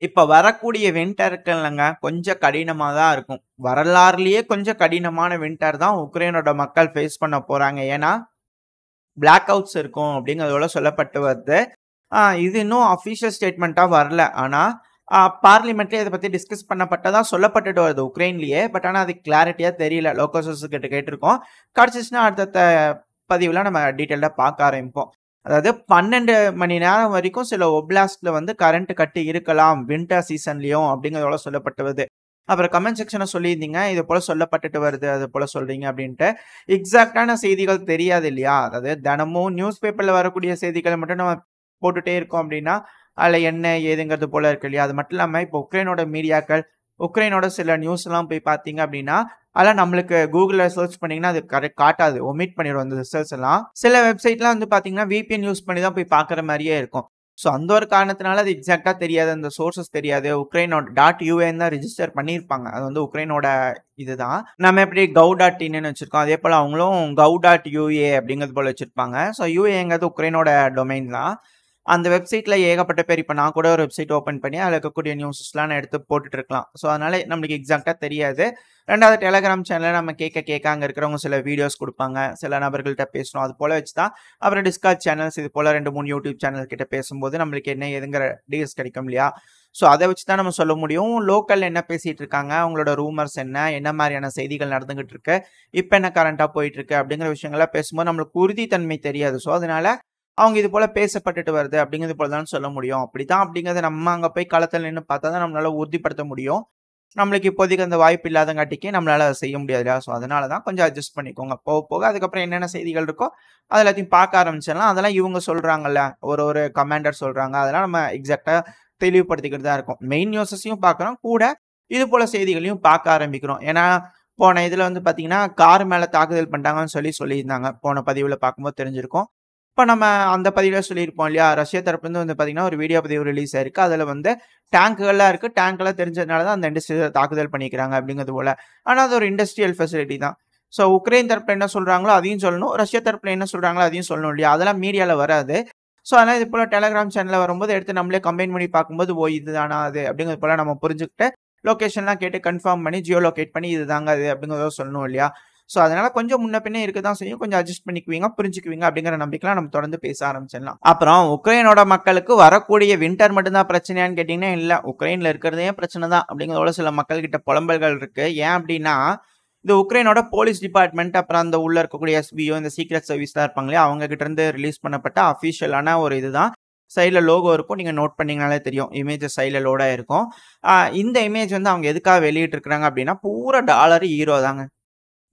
இப்ப வரக்கூடிய வின்டர் இருக்குல்லங்க, கொஞ்சம் கடினமா தான் இருக்கும். வரலாறுலயே கொஞ்சம் கடினமான வின்டர் தான் உக்ரைனோட மக்கள் ஃபேஸ் பண்ண போறாங்க. ஏன்னா, பிளாக் அவுட்ஸ் இருக்கும் அப்படிங்கிறதோட சொல்லப்பட்டு வருது. இது இன்னும் அஃபிஷியல் ஸ்டேட்மெண்ட்டா வரல. ஆனா, பார்லிமெண்ட்ல இத பத்தி டிஸ்கஸ் பண்ணப்பட்டதா சொல்லப்பட்டுட்டு வருது உக்ரைன்லயே. பட் ஆனா அது கிளாரிட்டியா தெரியல. லோக்கல் சோர்ஸஸ் கிட்ட கேட்டிருக்கோம். கிடைச்சுச்சுன்னா அடுத்தடுத்த பதிவுல நம்ம டீட்டெயில்டா பார்க்க ஆரம்பிப்போம். அதாவது 12 மணி நேரம் வரைக்கும் சில ஒப்லாஸ்ட்ல வந்து கரண்ட் கட் இருக்கலாம் வின்டர் சீசன்லயும் அப்படிங்கிறதோட சொல்லப்பட்டு வருது. அப்புறம் கமெண்ட் செக்ஷன்ல சொல்லியிருந்தீங்க, இது போல சொல்லப்பட்டுட்டு வருது, அது போல சொல்றீங்க அப்படின்ட்டு. எக்ஸாக்ட்டான செய்திகள் தெரியாது இல்லையா? அதாவது தினமும் நியூஸ் பேப்பர்ல வரக்கூடிய செய்திகள மட்டும் நம்ம போட்டுட்டே இருக்கோம் அப்படின்னா, அதுல என்ன ஏதுங்கிறது போல இருக்கு இல்லையா? அது மட்டும் இல்லாம இப்போ உக்ரைனோட மீடியாக்கள், உக்ரைனோட சில நியூஸ்லாம் போய் பார்த்தீங்க அப்படின்னா, அதெல்லாம் நம்மளுக்கு Googleல சர்ச் பண்ணீங்கன்னா, அது கரெக்ட் காட்டாது. ஒமிட் பண்ணிரும் அந்த ரிசல்ட்ஸ் எல்லாம். சில வெப்சைட்லாம் வந்து பார்த்தீங்கன்னா, VPN யூஸ் பண்ணி தான் போய் பார்க்குற மாரியே இருக்கும். ஸோ அந்த ஒரு காரணத்தினால அது எக்ஸாக்ட்டா தெரியாது. அந்த சோர்சஸ் தெரியாது. உக்ரைனோட .un தான் ரிஜிஸ்டர் பண்ணியிருப்பாங்க. அது வந்து உக்ரைனோட இதுதான். நம்ம எப்படி gov.inன்னு வச்சிருக்கோம். அதே போல அவங்களும் gov.ua அப்படிங்கிறது போல வச்சிருப்பாங்க. ஸோ UAங்கிறது உக்ரைனோட டொமைன் தான். அந்த வெப்சைட்ல ஏகப்பட்ட பேர் இப்ப நான் கூட ஒரு வெப்சைட் ஓப்பன் பண்ணி அதுல இருக்கக்கூடிய நியூஸஸ்லாம் நான் எடுத்து போட்டுட்டு இருக்கலாம். ஸோ அதனால நம்மளுக்கு எக்ஸாக்ட்டா தெரியாது. 2வது டெலகிராம் சேனல்ல நம்ம கேட்க அங்க இருக்கிறவங்க சில வீடியோஸ் குடுப்பாங்க. சில நபர்கள்ட்ட பேசணும். அது போல வச்சு தான் அப்புறம் டிஸ்கார்ட் சேனல்ஸ் இது போல 2, 3 யூடியூப் சேனல் கிட்ட பேசும்போது நம்மளுக்கு என்ன ஏதுங்கிற டீல்ஸ் கிடைக்கும் இல்லையா? ஸோ அத வச்சு தான் நம்ம சொல்ல முடியும். லோக்கல்ல என்ன பேசிட்டு இருக்காங்க, அவங்களோட ரூமர்ஸ் என்ன மாரியான செய்திகள் நடந்துகிட்டு இருக்கு, இப்ப என்ன கரண்ட்டா போயிட்டு இருக்கு அப்படிங்கிற விஷயங்கள்லாம் பேசும்போது நம்மளுக்கு உறுதித்தன்மை தெரியாது. ஸோ அதனால அவங்க இது போல பேசப்பட்டுட்டு வருது அப்படிங்கிறது போல தான் சொல்ல முடியும். அப்படித்தான் அப்படிங்கிறத நம்ம அங்க போய் களத்துல நின்னு பார்த்தா தான் நம்மளால உறுதிப்படுத்த முடியும். நம்மளுக்கு இப்போதைக்கு அந்த வாய்ப்பு இல்லாதங்காட்டிக்கு நம்மளால அத செய்ய முடியாது இல்லையா? ஸோ அதனால தான் கொஞ்சம் அட்ஜஸ்ட் பண்ணிக்கோங்க. போக போக அதுக்கப்புறம் என்னென்ன செய்திகள் இருக்கோ அது எல்லாத்தையும் பார்க்க ஆரம்பிச்சிடலாம். அதெல்லாம் இவங்க சொல்றாங்கல்ல, ஒரு கமாண்டர் சொல்றாங்க. அதெல்லாம் நம்ம எக்ஸாக்ட்டா தெளிவுபடுத்திக்கிட்டு தான் இருக்கோம். மெயின் நியூஸஸையும் பார்க்குறோம். கூட இது போல செய்திகளையும் பார்க்க ஆரம்பிக்கிறோம். ஏன்னா, போன இதுல வந்து பார்த்தீங்கன்னா, கார் மேல தாக்குதல் பண்ணிட்டாங்கன்னு சொல்லியிருந்தாங்க. போன பதிவுல பார்க்கும்போது தெரிஞ்சிருக்கும். இப்ப நம்ம அந்த பதிவுல சொல்லியிருப்போம் இல்லையா? ரஷ்யா தரப்புலருந்து வந்து பார்த்தீங்கன்னா, ஒரு வீடியோ பதிவு ரிலீஸ் ஆயிருக்கு. அதுல வந்து டேங்க்குகள்லாம் இருக்கு. டேங்க்லாம் தெரிஞ்சதுனால தான் அந்த இண்டஸ்ட்ரியில தாக்குதல் பண்ணிக்கிறாங்க அப்படிங்கிறது போல. ஆனா அது ஒரு இண்டஸ்ட்ரியல் ஃபெசிலிட்டி தான். ஸோ உக்ரைன் தரப்புல என்ன சொல்றாங்களோ அதையும் சொல்லணும். ரஷ்யா தரப்புல என்ன சொல்றாங்களோ அதையும் சொல்லணும் இல்லையா? அதெல்லாம் மீடியால வராது. ஸோ அதனால இது போல டெலகிராம் சேனல்ல வரும்போது எடுத்து நம்மளே கம்பைன் பண்ணி பார்க்கும்போது, ஓ இதுதானா அது அப்படிங்கிறது போல நம்ம புரிஞ்சுக்கிட்டு, லொகேஷன்லாம் கேட்டு கன்ஃபார்ம் பண்ணி ஜியோ லொகேட் பண்ணி இதுதாங்க அது அப்படிங்கிறத சொல்லணும் இல்லையா? ஸோ அதனால கொஞ்சம் முன்ன பின்ன இருக்க தான் செய்யும். கொஞ்சம் அட்ஜஸ்ட் பண்ணிக்குவீங்க, புரிஞ்சுக்குவீங்க அப்படிங்கிற நம்பிக்கையில நம்ம தொடர்ந்து பேச ஆரம்பிச்சிடலாம். அப்புறம் உக்ரைனோட மக்களுக்கு வரக்கூடிய வின்டர் மட்டும் தான் பிரச்சனையான்னு கேட்டீங்கன்னா, இல்ல. உக்ரைன்ல இருக்கிறதே பிரச்சனை தான் அப்படிங்கிறதோட சில மக்கள் கிட்ட புலம்பல்கள் இருக்கு. ஏன் அப்படின்னா, இந்த உக்ரைனோட போலீஸ் டிபார்ட்மெண்ட் அப்புறம் அந்த உள்ள இருக்கக்கூடிய SBO இந்த சீக்ரெட் சர்வீஸ்லாம் இருப்பாங்க இல்லையா? அவங்க கிட்ட இருந்து ரிலீஸ் பண்ணப்பட்ட அஃபிஷியலான ஒரு இதுதான். சைடுல லோகோ இருக்கும். நீங்க நோட் பண்ணீங்கனாலே தெரியும். இமேஜஸ் சைடுல லோட் ஆயிருக்கும். இந்த இமேஜ் வந்து அவங்க எதுக்காக வெளியிட்டு இருக்காங்க அப்படின்னா, பூரா டாலர், ஈரோ தாங்க.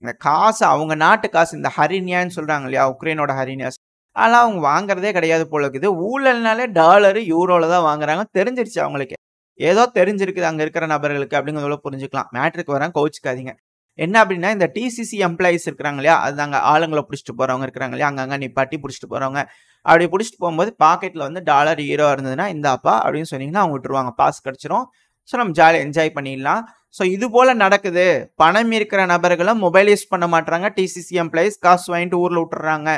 இந்த காசு அவங்க நாட்டு காசு இந்த ஹரினியான்னு சொல்றாங்க இல்லையா? உக்ரைனோட ஹரினியாஸ். அதெல்லாம் அவங்க வாங்குறதே கிடையாது போல இருக்குது. ஊழல்னாலே டாலரு, யூரோல தான் வாங்குறாங்க. தெரிஞ்சிருச்சு அவங்களுக்கு. ஏதோ தெரிஞ்சிருக்குது அங்க இருக்கிற நபர்களுக்கு அப்படிங்கிறத புரிஞ்சுக்கலாம். மேட்ருக்கு வரேன் கோவிச்சுக்காதீங்க. என்ன அப்படின்னா, இந்த TCC எம்ப்ளாயீஸ் இருக்கிறாங்க இல்லையா? அதுதாங்க ஆளுங்கள புடிச்சிட்டு போறவங்க இருக்கிறாங்க இல்லையா? அங்கங்க நிப்பாட்டி புடிச்சிட்டு போறவங்க. அப்படி புடிச்சிட்டு போகும்போது பாக்கெட்ல வந்து டாலர், ஈரோ இருந்ததுன்னா, இந்தாப்பா அப்படின்னு சொன்னீங்கன்னா அவங்க விட்டுருவாங்க. பாஸ் கிடைச்சிரும். ஸோ நம்ம ஜாலியா என்ஜாய் பண்ணிடலாம். ஸோ இது போல நடக்குது. பணம் இருக்கிற நபர்களும் மொபைல் யூஸ் பண்ண மாட்றாங்க. TCC எம்ப்ளாயீஸ் காசு வாங்கிட்டு ஊர்ல விட்டுறாங்க.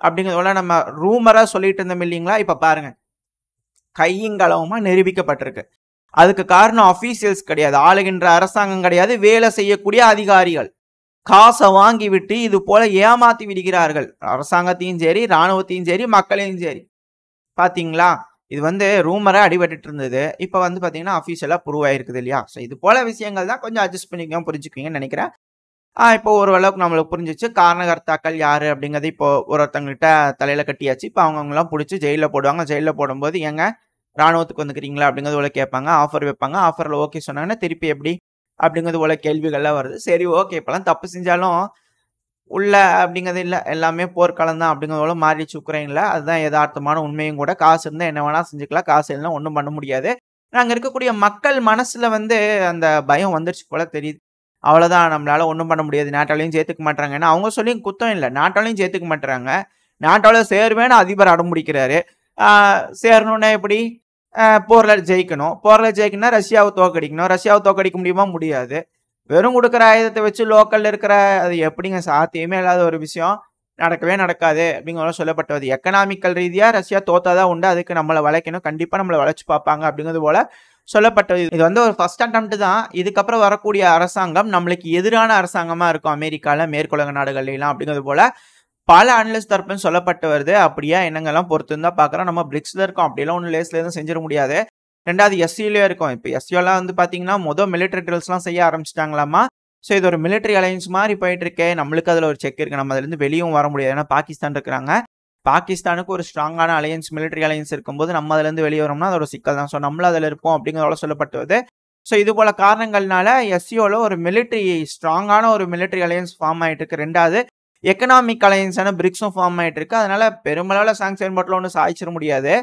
அப்படிங்கிறதோட நம்ம ரூமரா சொல்லிட்டு இருந்தோம் இல்லைங்களா? இப்ப பாருங்க. கையங்களவுமா நிரூபிக்கப்பட்டிருக்கு. அதுக்கு காரணம் அஃபீஷியல்ஸ் கிடையாது. ஆளுகின்ற அரசாங்கம் கிடையாது. வேலை செய்யக்கூடிய அதிகாரிகள். காசை வாங்கி விட்டு இது போல ஏமாத்தி விடுகிறார்கள். அரசாங்கத்தையும் சரி, ராணுவத்தையும் சரி, மக்களையும் சரி. பாத்தீங்களா? இது வந்து ரூமரா அடிபட்டுட்டு இருந்தது. இப்ப வந்து பாத்தீங்கன்னா அஃபிஷியலா ப்ரூவ் ஆயிருக்குது இல்லையா? ஸோ இது போல விஷயங்கள் தான் கொஞ்சம் அட்ஜஸ்ட் பண்ணிக்கோங்க, புரிஞ்சுக்குவீங்கன்னு நினைக்கிறேன். இப்போ ஓரளவுக்கு நம்மளுக்கு புரிஞ்சிச்சு. காரணகர்த்தாக்கள் யாரு அப்படிங்கிறது இப்போ ஒருத்தவங்ககிட்ட தலையில கட்டியாச்சு. இப்போ அவங்கவங்கலாம் புடிச்சு ஜெயில்ல போடுவாங்க. ஜெயில்ல போடும்போது, ஏங்க ராணுவத்துக்கு வந்துக்கிறீங்களா அப்படிங்கிறது போல கேட்பாங்க. ஆஃபர் வைப்பாங்க. ஆஃபர்ல ஓகே சொன்னாங்கன்னா, திருப்பி எப்படி அப்படிங்கிறது போல கேள்விகள்லாம் வருது. சரி ஓகே. இப்பலாம் தப்பு செஞ்சாலும் உள்ள அப்படிங்கிறது இல்ல. எல்லாமே போர்க்களம் தான் அப்படிங்கிறது போல மாறிடுச்சு உக்ரைன்ல. அதுதான் எதார்த்தமான உண்மையும் கூட. காசு இருந்தா என்ன வேணா செஞ்சுக்கலாம். காசு இல்லைன்னா ஒண்ணும் பண்ண முடியாது. அங்க இருக்கக்கூடிய மக்கள் மனசுல வந்து அந்த பயம் வந்துருச்சு போல தெரியுது. அவ்வளவுதான், நம்மளால ஒண்ணும் பண்ண முடியாது. நாட்டாலையும் சேர்த்துக்க மாட்றாங்க. ஏன்னா அவங்க சொல்லியும் குத்தம் இல்ல. நாட்டாலையும் சேர்த்துக்க மாட்றாங்க. நாட்டோட சேருவேன்னு அதிபர் அடம் பிடிக்கிறாரு. சேரணும்னா எப்படி? போர்ல ஜெயிக்கணும். போர்ல ஜெயிக்கணும்னா ரஷ்யாவை தோற்கடிக்கணும். ரஷ்யாவை தோற்கடிக்க முடியுமா? முடியாது. வெறும் குடுக்குற ஆயுதத்தை வச்சு லோக்கல்ல இருக்கிற அது எப்படிங்க சாத்தியமே இல்லாத ஒரு விஷயம். நடக்கவே நடக்காது அப்படிங்கிற சொல்லப்பட்டது. எக்கனாமிக்கல் ரீதியா ரஷ்யா தோத்தாதான் உண்டு. அதுக்கு நம்மளை வளைக்கணும். கண்டிப்பா நம்மளை வளைச்சு பார்ப்பாங்க அப்படிங்கிறது போல சொல்லப்பட்டது. இது வந்து ஒரு ஃபர்ஸ்ட் அட்டெம்ப்ட் தான். இதுக்கப்புறம் வரக்கூடிய அரசாங்கம் நம்மளுக்கு எதிரான அரசாங்கமா இருக்கும் அமெரிக்கால, மேற்குலக நாடுகள்லாம் அப்படிங்கிறது போல பல அனலிஸ்ட் தரப்புன்னு சொல்லப்பட்டு வருது. அப்படியா என்னங்கலாம் பொறுத்து தான் பார்க்குறோம். நம்ம பிரிக்ஸ்ல இருக்கோம். அப்படிலாம் ஒண்ணும் லேஸ்ல எதுவும் செஞ்சிட முடியாது. 2வது எஸ்சிஓலயே இருக்கோம். இப்ப எஸ்சிஓலாம் வந்து பார்த்தீங்கன்னா, மிலிட்டரி ட்ரில்ஸ்லாம் செய்ய ஆரம்பிச்சுட்டாங்களாமா. ஸோ இது ஒரு மிலிட்டரி அலையன்ஸ் மாரி போயிட்டு இருக்கே. நம்மளுக்கு அதுல ஒரு செக் இருக்கு. நம்ம அதுலருந்து வெளியவும் வர முடியாது. ஏன்னா பாகிஸ்தான் இருக்கிறாங்க. பாகிஸ்தானுக்கு ஒரு ஸ்ட்ராங்கான அலையன்ஸ், மிலிட்டரி அலையன்ஸ் இருக்கும்போது நம்ம அதுலருந்து வெளிய வரோம்னா அதோட சிக்கல் தான். ஸோ நம்மளும் அதுல இருப்போம் அப்படிங்கிறதோட சொல்லப்பட்டு வருது. ஸோ இது போல காரணங்கள்னால எஸ்சிஓல ஒரு ஸ்ட்ராங்கான ஒரு மிலிட்டரி அலையன்ஸ் ஃபார்ம் ஆயிட்டு இருக்கு. 2வது எக்கனாமிக் அலையன்ஸான பிரிக்ஸும் ஃபார்ம் ஆயிட்டு இருக்கு. அதனால பெருமளவுல சாங்ஷன் போட்டுல ஒண்ணும் சாதிச்சிட முடியாது.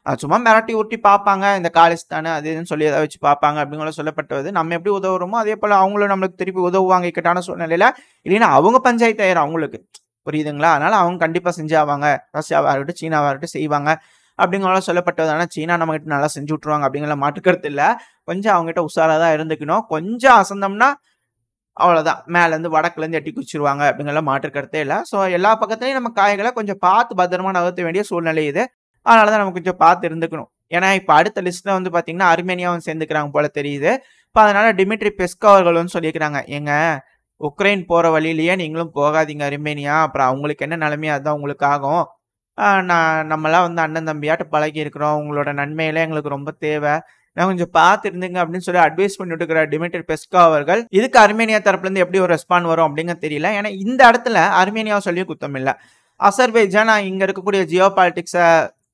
சும்மா மிரட்டி உருட்டி பார்ப்பாங்க. இந்த காலிஸ்தானு அது இதுன்னு சொல்லி ஏதாவது வச்சு பார்ப்பாங்க அப்படிங்கிற சொல்லப்பட்டு வருது. நம்ம எப்படி உதவுறோமோ அதே போல அவங்களும் நம்மளுக்கு திருப்பி உதவுவாங்க இக்கட்டான சூழ்நிலையில. இல்லைன்னா அவங்க பஞ்சாயத்து ஆயிரும் அவங்களுக்கு. புரியுதுங்களா? அதனால அவங்க கண்டிப்பா செஞ்சாவாங்க. ரஷ்யாவா இருக்கட்டும், சீனாவா இருக்கட்டும் செய்வாங்க. அப்படிங்கிற சொல்லப்பட்டது. ஆனா சீனா நம்மகிட்ட நல்லா செஞ்சு விட்டுருவாங்க அப்படிங்கிற மாற்றுக்கருத்து இல்ல. கொஞ்சம் அவங்ககிட்ட உஷாரா தான் இருந்துக்கணும். கொஞ்சம் அசந்தோம்னா அவ்வளோதான். மேலேருந்து வடக்குலேருந்து எட்டி குதிச்சுருவாங்க அப்படிங்கிற மாற்று கருத்தே இல்ல. ஸோ எல்லா பக்கத்துலயும் நம்ம காய்கள கொஞ்சம் பார்த்து பத்திரமா நகர்த்த வேண்டிய சூழ்நிலை இது. அதனால தான் நம்ம கொஞ்சம் பார்த்து இருந்துக்கணும். ஏன்னா, இப்ப அடுத்த லிஸ்ட்ல வந்து பார்த்தீங்கன்னா, அர்மேனியாவும் சேர்ந்துக்கிறாங்க போல தெரியுது. இப்ப அதனால டிமிட்ரி பெஸ்கோ அவர்கள் வந்து சொல்லியிருக்கிறாங்க. "ஏங்க உக்ரைன் போற வழியிலேயே நீங்களும் போகாதீங்க அர்மேனியா. அப்புறம் அவங்களுக்கு என்ன நிலைமையோ அதான் உங்களுக்கு ஆகும். நம்மலாம் வந்து அண்ணன் தம்பியாட்ட பழகி இருக்கிறோம். உங்களோட நன்மையெல்லாம் எங்களுக்கு ரொம்ப தேவை. கொஞ்சம் பார்த்து இருந்துங்க" அப்படின்னு சொல்லி அட்வைஸ் பண்ணிட்டு இருக்கிற டிமிட்ரி பெஸ்கோ அவர்கள், இதுக்கு அர்மேனியா தரப்புலேருந்து எப்படி ஒரு ரெஸ்பாண்ட் வரும் அப்படிங்கிறது தெரியல. ஏன்னா இந்த இடத்துல அர்மேனியாவை சொல்லியும் குத்தம் இல்ல. அசர்பைஜான் இங்க இருக்கக்கூடிய ஜியோ பாலிடிக்ஸ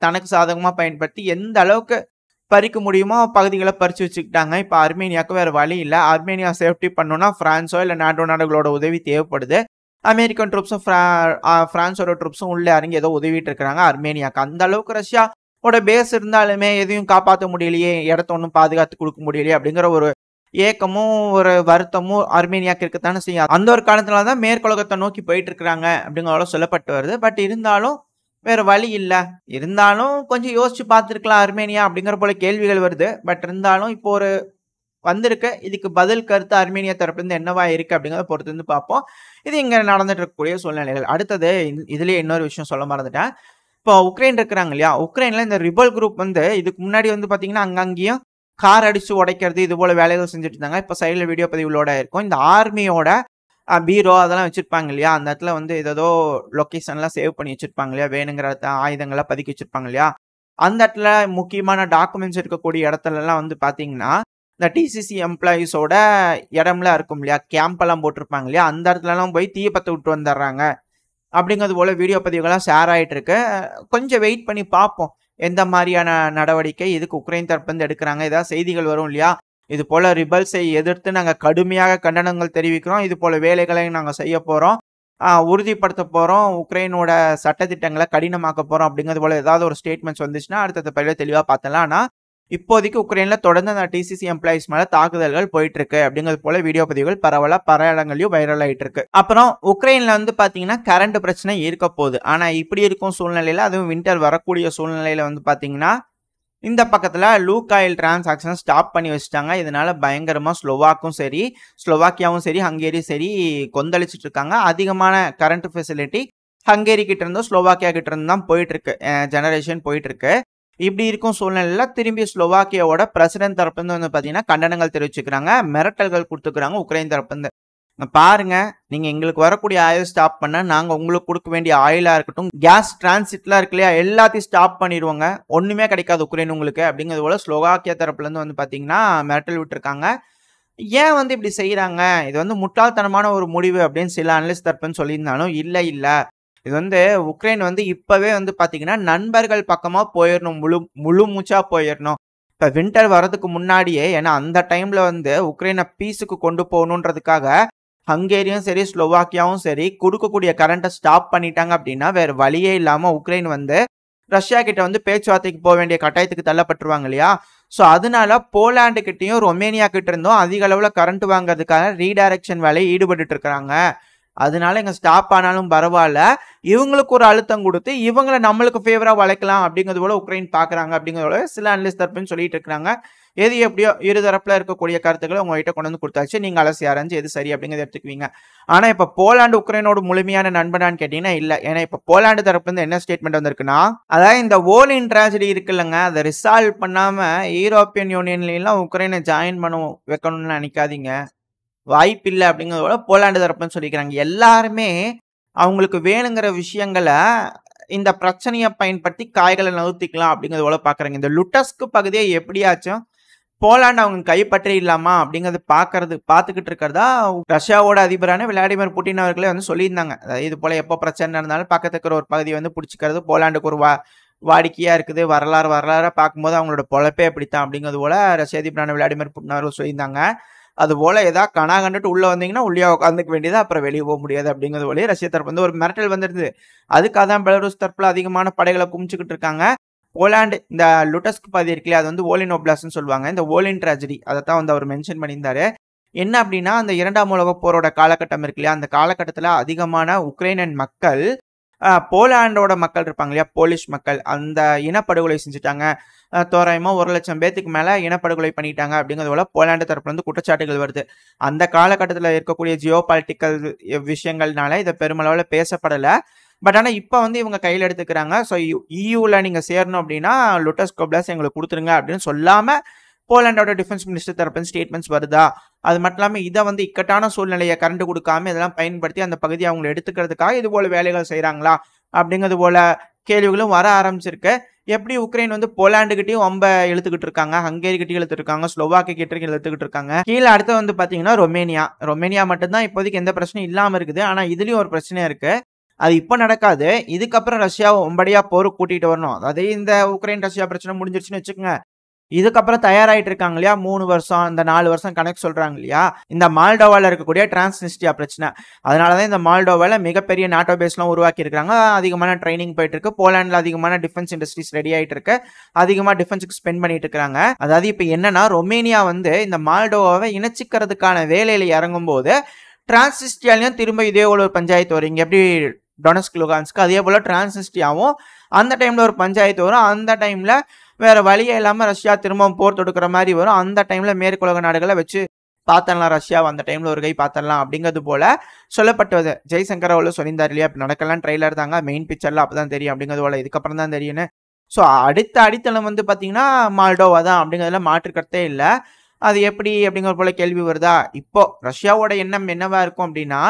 தனக்கு சாதகமா பயன்படுத்தி எந்த அளவுக்கு பறிக்க முடியுமோ பகுதிகளை பறிச்சு வச்சுக்கிட்டாங்க. இப்ப அர்மேனியாவுக்கு வேற வழி இல்ல. அர்மேனியா சேஃப்டி பண்ணணும்னா பிரான்ஸோ இல்ல நாட்டோ நாடுகளோட உதவி தேவைப்படுது. அமெரிக்கன் ட்ரூப்ஸும் பிரான்ஸோட ட்ரூப்ஸும் உள்ள இறங்கி ஏதோ உதவிட்டு இருக்கிறாங்க அர்மேனியாக்கு. அந்த அளவுக்கு ரஷ்யாவோட பேஸ் இருந்தாலுமே எதையும் காப்பாற்ற முடியலையே, இடத்த ஒன்றும் பாதுகாத்து கொடுக்க முடியலையே அப்படிங்கிற ஒரு ஏக்கமும் ஒரு வருத்தமும் அர்மேனியாக்கு இருக்கத்தானே செய்யும். அந்த ஒரு காரணத்தினால தான் மேற்குலகத்தை நோக்கி போயிட்டு இருக்கிறாங்க அப்படிங்கிறத சொல்லப்பட்டு வருது. பட் இருந்தாலும் வேற வழி இல்ல. இருந்தாலும் கொஞ்சம் யோசிச்சு பார்த்துருக்கலாம் அர்மேனியா அப்படிங்கிற போல கேள்விகள் வருது. பட் இருந்தாலும் இப்போ ஒரு வந்திருக்கு. இதுக்கு பதில் கருத்து அர்மேனியா தரப்புலேருந்து என்னவா இருக்கு அப்படிங்கிறத பொறுத்து வந்து பார்ப்போம். இது இங்க நடந்துட்டு இருக்கக்கூடிய சூழ்நிலைகள். அடுத்தது இதுலயே இன்னொரு விஷயம் சொல்ல மறந்துட்டேன். இப்போ உக்ரைன் இருக்கிறாங்க இல்லையா? உக்ரைன்ல இந்த ரிபல் குரூப் வந்து இதுக்கு முன்னாடி வந்து பார்த்தீங்கன்னா, அங்கங்கேயும் கார் அடிச்சு உடைக்கிறது இது போல வேலைகள் செஞ்சுட்டு இருந்தாங்க. இப்போ சைடுல வீடியோ பதிவுகளோட இருக்கும். இந்த ஆர்மியோட பீரோ அதெல்லாம் வச்சிருப்பாங்க இல்லையா? அந்த இடத்துல வந்து ஏதேதோ லொகேஷன்லாம் சேவ் பண்ணி வச்சிருப்பாங்க இல்லையா? வேணுங்கிற ஆயுதங்கள்லாம் பதுக்கி வச்சிருப்பாங்க இல்லையா? அந்த இடத்துல முக்கியமான டாக்குமெண்ட்ஸ் இருக்கக்கூடிய இடத்துலலாம் வந்து பார்த்தீங்கன்னா, இந்த டிசிசி எம்ப்ளாயீஸோட இடம்லாம் இருக்கும் இல்லையா? கேம்ப்லாம் போட்டிருப்பாங்க இல்லையா? அந்த இடத்துலலாம் போய் தீய பத்த விட்டு வந்துடுறாங்க. அப்படிங்கிறது போல வீடியோ பதிவுகள்லாம் ஷேர் ஆயிட்டு இருக்கு. கொஞ்சம் வெயிட் பண்ணி பார்ப்போம். எந்த மாரியான நடவடிக்கை இதுக்கு உக்ரைன் தரப்புலேருந்து எடுக்கிறாங்க. ஏதாவது செய்திகள் வரும் இல்லையா? இது போல ரிபல்ஸை எதிர்த்து நாங்க கடுமையாக கண்டனங்கள் தெரிவிக்கிறோம். இது போல வேலைகளை நாங்க செய்ய போறோம். உறுதிப்படுத்த போறோம். உக்ரைனோட சட்டதிட்டங்களை கடினமாக்க போறோம் அப்படிங்கிறது போல ஏதாவது ஒரு ஸ்டேட்மெண்ட்ஸ் வந்துச்சுன்னா அடுத்த பதிவுல தெளிவா பார்த்தலாம். ஆனா இப்போதைக்கு உக்ரைன்ல தொடர்ந்து அந்த டிசிசி எம்ப்ளாயிஸ் மேல தாக்குதல்கள் போயிட்டு இருக்கு அப்படிங்கிறது போல வீடியோ பதிவுகள் பரவலா பல இடங்களையும் வைரல் ஆயிட்டு இருக்கு. அப்புறம் உக்ரைன்ல வந்து பாத்தீங்கன்னா கரண்ட் பிரச்சனை இருக்க போகுது. ஆனா இப்படி இருக்கும் சூழ்நிலையில அதுவும் வின்டர் வரக்கூடிய சூழ்நிலையில வந்து பாத்தீங்கன்னா இந்த பக்கத்துல லூகாயில் டிரான்சாக்ஷன் ஸ்டாப் பண்ணி வச்சுட்டாங்க. இதனால பயங்கரமா ஸ்லோவாக்கியாவும் சரி ஹங்கேரியும் சரி கொந்தளிச்சிட்டு இருக்காங்க. அதிகமான கரண்ட் ஃபெசிலிட்டி ஹங்கேரி கிட்ட இருந்தும் ஸ்லோவாக்கியா கிட்ட இருந்து தான் போயிட்டு இருக்கு. ஜெனரேஷன் போயிட்டு இருக்கு. இப்படி இருக்கும் சூழ்நிலையில திரும்பி ஸ்லோவாக்கியாவோட பிரசிடென்ட் தரப்புலேருந்து வந்து பார்த்தீங்கன்னா கண்டனங்கள் தெரிவிச்சுக்கிறாங்க. மிரட்டல்கள் கொடுத்துக்கிறாங்க உக்ரைன் தரப்புலேருந்து. பாருங்க, நீங்க எங்களுக்கு வரக்கூடிய ஆயில் ஸ்டாப் பண்ண நாங்க உங்களுக்கு கொடுக்க வேண்டிய ஆயிலா இருக்கட்டும், கேஸ் டிரான்சிட்லாம் இருக்கு இல்லையா, எல்லாத்தையும் ஸ்டாப் பண்ணிடுவோங்க. ஒண்ணுமே கிடைக்காது உக்ரைன் உங்களுக்கு அப்படிங்கிறது போல ஸ்லோவாக்கியா தரப்புல இருந்து வந்து பாத்தீங்கன்னா மிரட்டல் விட்டுருக்காங்க. ஏன் வந்து இப்படி செய்யறாங்க? இது வந்து முட்டாள்தனமான ஒரு முடிவு அப்படின்னு சில அனலிஸ்ட் தரப்புன்னு சொல்லியிருந்தாலும் இல்ல. இது வந்து உக்ரைன் வந்து இப்பவே வந்து பாத்தீங்கன்னா நண்பர்கள் பக்கமா போயிடணும், முழு மூச்சா போயிடணும். இப்ப வின்டர் வர்றதுக்கு முன்னாடியே, ஏன்னா அந்த டைம்ல வந்து உக்ரைனை பீஸுக்கு கொண்டு போகணுன்றதுக்காக ஹங்கேரியும் சரி ஸ்லோவாக்கியாவும் சரி கொடுக்கக்கூடிய கரண்ட்டை ஸ்டாப் பண்ணிட்டாங்க அப்படின்னா வேற வழியே இல்லாம உக்ரைன் வந்து ரஷ்யா கிட்ட வந்து பேச்சுவார்த்தைக்கு போக வேண்டிய கட்டாயத்துக்கு தள்ளப்பட்டுருவாங்க இல்லையா? ஸோ அதனால போலாண்டு கிட்டையும் ரொமேனியா கிட்ட இருந்தும் அதிக அளவுல கரண்ட் வாங்குறதுக்காக ரீடைரக்ஷன் வேலையை ஈடுபட்டு இருக்கிறாங்க. அதனால இங்க ஸ்டாப் ஆனாலும் பரவாயில்ல, இவங்களுக்கு ஒரு அழுத்தம் கொடுத்து இவங்களை நம்மளுக்கு ஃபேவரா வளைக்கலாம் அப்படிங்கிறது போல உக்ரைன் பாக்குறாங்க அப்படிங்கிறத சில அனலிஸ்ட் தரப்புன்னு சொல்லிட்டு இருக்காங்க. எது எப்படியோ இருதரப்புல இருக்கக்கூடிய கருத்துக்களை உங்ககிட்ட கொண்டு வந்து கொடுத்தாச்சு. நீங்க அலசி ஆராய்ஞ்சு எது சரி அப்படிங்கிறத எடுத்துக்குவீங்க. ஆனா இப்ப போலாந்து உக்ரைனோட முழுமையான நண்பனான்னு கேட்டீங்கன்னா இல்ல. ஏன்னா இப்ப போலாந்து தரப்புல இருந்து என்ன ஸ்டேட்மெண்ட் வந்திருக்குன்னா, அதாவது இந்த வோலின் ட்ராஜடி இருக்குல்லங்க, அதை ரிசால்வ் பண்ணாம யூரோப்பியன் யூனியன்ல எல்லாம் உக்ரைனை ஜாயின் பண்ண வைக்கணும்னு நினைக்காதீங்க. வாய்ப்பில்லை அப்படிங்கிறதோட போலாந்து தரப்புன்னு சொல்லிக்கிறாங்க. எல்லாருமே அவங்களுக்கு வேணுங்கிற விஷயங்களை இந்த பிரச்சனையை பயன்படுத்தி காய்களை நகர்த்திக்கலாம் அப்படிங்கிறது போல பாக்குறாங்க. இந்த லுட்டஸ்க் பகுதியை எப்படியாச்சும் போலாந்து அவங்க கைப்பற்றி இல்லாமா அப்படிங்கறது பார்த்துக்கிட்டு இருக்கிறதா ரஷ்யாவோட அதிபரான விளாடிமிர் புட்டின் அவர்களே வந்து சொல்லியிருந்தாங்க. அதாவது இது போல எப்போ பிரச்சனை நடந்தாலும் பக்கத்துக்கு இருக்கிற ஒரு பகுதியை வந்து பிடிச்சிக்கிறது போலாண்டுக்கு ஒரு வாடிக்கையா இருக்குது. வரலாறு பார்க்கும்போது அவங்களோட பொழப்பே அப்படித்தான் அப்படிங்கிறது போல ரஷ்ய அதிபரான விளாடிமிர் புட்டின் அவர்கள் சொல்லியிருந்தாங்க. அது போல ஏதாவது கணா கண்டுட்டு உள்ள வந்தீங்கன்னா உள்ளே உட்காந்துக்க வேண்டியது, அப்புறம் வெளியே போக முடியாது அப்படிங்கிறது போல ரஷ்ய தரப்பு வந்து ஒரு மிரட்டல் வந்துருது. அதுக்காக தான் பெலாரூஸ் தரப்புல அதிகமான படைகளை குமிச்சுக்கிட்டு இருக்காங்க. போலாந்து இந்த லுட்டஸ்க் பகுதி இருக்குல்லையா, அது வந்து வோலின் ஓப்லாஸ்ட்னு சொல்லுவாங்க. இந்த வோலின் ட்ராஜடி அதைத்தான் வந்து அவர் மென்ஷன் பண்ணியிருந்தாரு. என்ன அப்படின்னா, அந்த 2ஆம் உலகப் போரோட காலகட்டம் இருக்கு இல்லையா, அந்த காலகட்டத்தில் அதிகமான உக்ரைனியன் மக்கள் போலாண்டோட மக்கள் இருப்பாங்க இல்லையா, போலிஷ் மக்கள், அந்த இனப்படுகொலை செஞ்சுட்டாங்க. தோராயமா 1,00,000 பேத்துக்கு மேல இனப்படுகொலை பண்ணிட்டாங்க அப்படிங்கிறது போல போலாண்டு தரப்புல இருந்து குற்றச்சாட்டுகள் வருது. அந்த காலகட்டத்தில் இருக்கக்கூடிய ஜியோ பாலிட்டிக்கல் விஷயங்கள்னால இதை பெருமளவில் பேசப்படல. பட் ஆனால் இப்போ வந்து இவங்க கையில் எடுத்துக்கிறாங்க. ஸோ இயூல நீங்க சேரணும் அப்படின்னா லுட்டஸ்க் ஓப்லாஸ்ட் எங்களுக்கு கொடுத்துருங்க அப்படின்னு சொல்லாம போலாண்டோட டிஃபென்ஸ் மினிஸ்டர் தரப்பு ஸ்டேட்மெண்ட்ஸ் வருதா. அது மட்டும் இல்லாமல் இதை வந்து இக்கட்டான சூழ்நிலையை கரண்ட் கொடுக்காம இதெல்லாம் பயன்படுத்தி அந்த பகுதியை அவங்களை எடுத்துக்கிறதுக்காக இது போல வேலைகள் செய்யறாங்களா அப்படிங்கிறது போல கேள்விகளும் வர ஆரம்பிச்சிருக்கு. எப்படி உக்ரைன் வந்து போலாண்டுகிட்டையும் ரொம்ப இழுத்துக்கிட்டு இருக்காங்க, ஹங்கேரி கிட்டையும் இழுத்துட்டு இருக்காங்க, ஸ்லோவாக்கி கிட்ட இழுத்துக்கிட்டு இருக்காங்க. கீழே அடுத்து வந்து பாத்தீங்கன்னா ரொமேனியா மட்டும்தான் இப்போதைக்கு எந்த பிரச்சனையும் இல்லாம இருக்குது. ஆனா இதுலயும் ஒரு பிரச்சனையா இருக்கு. அது இப்ப நடக்காது. இதுக்கப்புறம் ரஷ்யாவை ஒம்படியா போருக்கு கூட்டிட்டு வரணும். அதாவது இந்த உக்ரைன் ரஷ்யா பிரச்சனை முடிஞ்சிருச்சுன்னு வச்சுக்கோங்க, இதுக்கப்புறம் தயாராகிட்டு இருக்காங்க இல்லையா, 3 வருஷம் இந்த 4 வருஷம் கணக்கு சொல்றாங்க இல்லையா, இந்த மால்டோவால இருக்கக்கூடிய டிரான்ஸ்னிஸ்ட்ரியா பிரச்சனை. அதனாலதான் இந்த மால்டோவால மிகப்பெரிய நாட்டோ பேஸ்லாம் உருவாக்கி இருக்காங்க. அதிகமான ட்ரைனிங் போயிட்டு இருக்கு. போலாண்ட்ல அதிகமான டிஃபென்ஸ் இண்டஸ்ட்ரீஸ் ரெடி ஆயிட்டு இருக்கு. அதிகமா டிஃபென்ஸுக்கு ஸ்பெண்ட் பண்ணிட்டு இருக்காங்க. அதாவது இப்ப என்னன்னா, ரொமேனியா வந்து இந்த மால்டோவாவை இணைச்சிக்கிறதுக்கான வேலையில இறங்கும் போது டிரான்ஸ்னிஸ்ட்ரியாலையும் திரும்ப இதே ஒரு பஞ்சாயத்து வரும். இங்க எப்படி டொனஸ்க் லுகான்ஸ்க்கு அதே போல டிரான்ஸ்னிஸ்ட்ரியாவும் அந்த டைம்ல ஒரு பஞ்சாயத்து வரும். அந்த டைம்ல வேற வழியே இல்லாம ரஷ்யா திரும்பவும் போர் தொடுக்கிற மாதிரி வரும். அந்த டைம்ல மேற்குலக நாடுகளை வச்சு பார்த்தரலாம், ரஷ்யாவை அந்த டைம்ல ஒரு கை பார்த்தரலாம் அப்படிங்கிறது போல சொல்லப்பட்டது. ஜெய்சங்கர் அவர்களும் சொல்லியிருந்தார் இல்லையா, நடக்கலாம் ட்ரெய்லர் தாங்க, மெயின் பிக்சர்ல அப்பதான் தெரியும் அப்படிங்கிறது போல இதுக்கப்புறம் தான் தெரியும்னு. ஸோ அடுத்த அடித்தளம் வந்து பாத்தீங்கன்னா மால்டோவா தான் அப்படிங்கிறதுல மாற்றுக்கருத்தே இல்லை. அது எப்படி அப்படிங்கிற போல கேள்வி வருதா. இப்போ ரஷ்யாவோட எண்ணம் என்னவா இருக்கும் அப்படின்னா,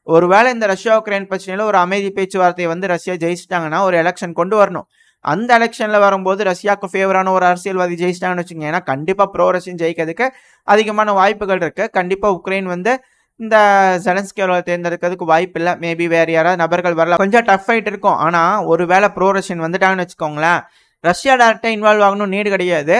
ஒருவேளை இந்த ரஷ்யா உக்ரைன் பிரச்சனையில ஒரு அமைதி பேச்சுவார்த்தையை வந்து ரஷ்யா ஜெயிச்சிட்டாங்கன்னா ஒரு எலெக்ஷன் கொண்டு வரணும். அந்த எலெக்ஷன்ல வரும்போது ரஷ்யாவுக்கு ஃபேவரான ஒரு அரசியல்வாதி ஜெயிச்சிட்டாங்கன்னு வச்சுக்கோங்க, ஏன்னா கண்டிப்பா ப்ரோ ரஷ்யன் ஜெயிக்கிறதுக்கு அதிகமான வாய்ப்புகள் இருக்கு. கண்டிப்பா உக்ரைன் வந்து இந்த ஜெலன்ஸ்கி அவர்களை தேர்ந்தெடுக்கிறதுக்கு வாய்ப்பு இல்லை. மேபி வேற யாராவது நபர்கள் வரலாம், கொஞ்சம் டஃப் ஃபைட் இருக்கும். ஆனா ஒருவேளை ப்ரோ ரஷ்யன் வந்துட்டாங்கன்னு வச்சுக்கோங்களேன், ரஷ்யா டேரக்டா இன்வால்வ் ஆகணும் நீடு கிடையாது.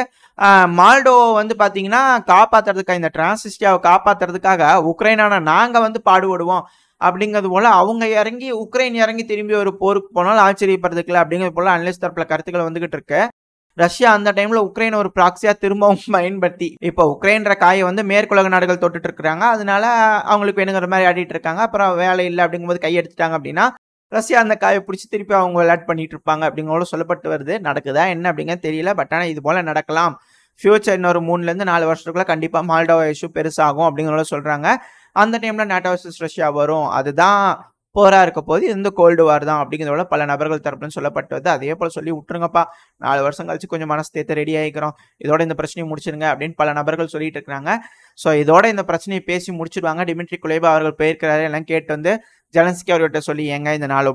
மால்டோ வந்து பாத்தீங்கன்னா காப்பாத்துறதுக்காக, இந்த டிரான்சிஸ்டியாவை காப்பாத்துறதுக்காக உக்ரைனான நாங்க வந்து பாடுபடுவோம் அப்படிங்கிறது போல அவங்க இறங்கி உக்ரைன் இறங்கி திரும்பி ஒரு போருக்கு போனாலும் ஆச்சரியப்படுறதுக்குல அப்படிங்கிறது போல அனலிஸ்ட் தரப்புல கருத்துக்கள் வந்துகிட்டு இருக்கு. ரஷ்யா அந்த டைம்ல உக்ரைன் ஒரு ப்ராக்சியா திரும்பவும் பயன்படுத்தி இப்போ உக்ரைன்ற காயை வந்து மேற்குலக நாடுகள் தொட்டுட்டு இருக்கிறாங்க. அதனால அவங்களுக்கு வேணுங்கிற மாதிரி ஆடிட்டு இருக்காங்க. அப்புறம் வேலை இல்லை அப்படிங்கும்போது கை எடுத்துட்டாங்க அப்படின்னா ரஷ்யா அந்த காயை பிடிச்சி திருப்பி அவங்க விளையாட் பண்ணிட்டு இருப்பாங்க அப்படிங்கிற சொல்லப்பட்டு வருது. நடக்குதா என்ன அப்படிங்கிறது தெரியல. பட் ஆனால் இது போல நடக்கலாம். ஃபியூச்சர் இன்னொரு 3 to 4 வருஷத்துக்குள்ள கண்டிப்பா மால்டோவா இஷ்யூ பெருசாகும் அப்படிங்கிறத சொல்றாங்க. அந்த டைம்ல நாட்டோ வர்சஸ் ரஷ்யா வரும், அதுதான் போரா இருக்க போது, இது வந்து கோல்டு வார் தான் அப்படிங்கிறதோட பல நபர்கள் தரப்புன்னு சொல்லப்பட்டது. அதே போல சொல்லி விட்டுருங்கப்பா, 4 வருஷம் கழிச்சு கொஞ்சம் மனசு தேத்த ரெடி ஆகிக்கிறோம், இதோட இந்த பிரச்சனையை முடிச்சிருங்க அப்படின்னு பல நபர்கள் சொல்லிட்டு இருக்கிறாங்க. ஸோ இதோட இந்த பிரச்சனையை பேசி முடிச்சிடுவாங்க. டிமிட்ரி குலேபா அவர்கள் போயிருக்கிறாரு, எல்லாம் கேட்டு வந்து ஜெலன்ஸ்கி அவர்கிட்ட சொல்லி ஏங்க இந்த 4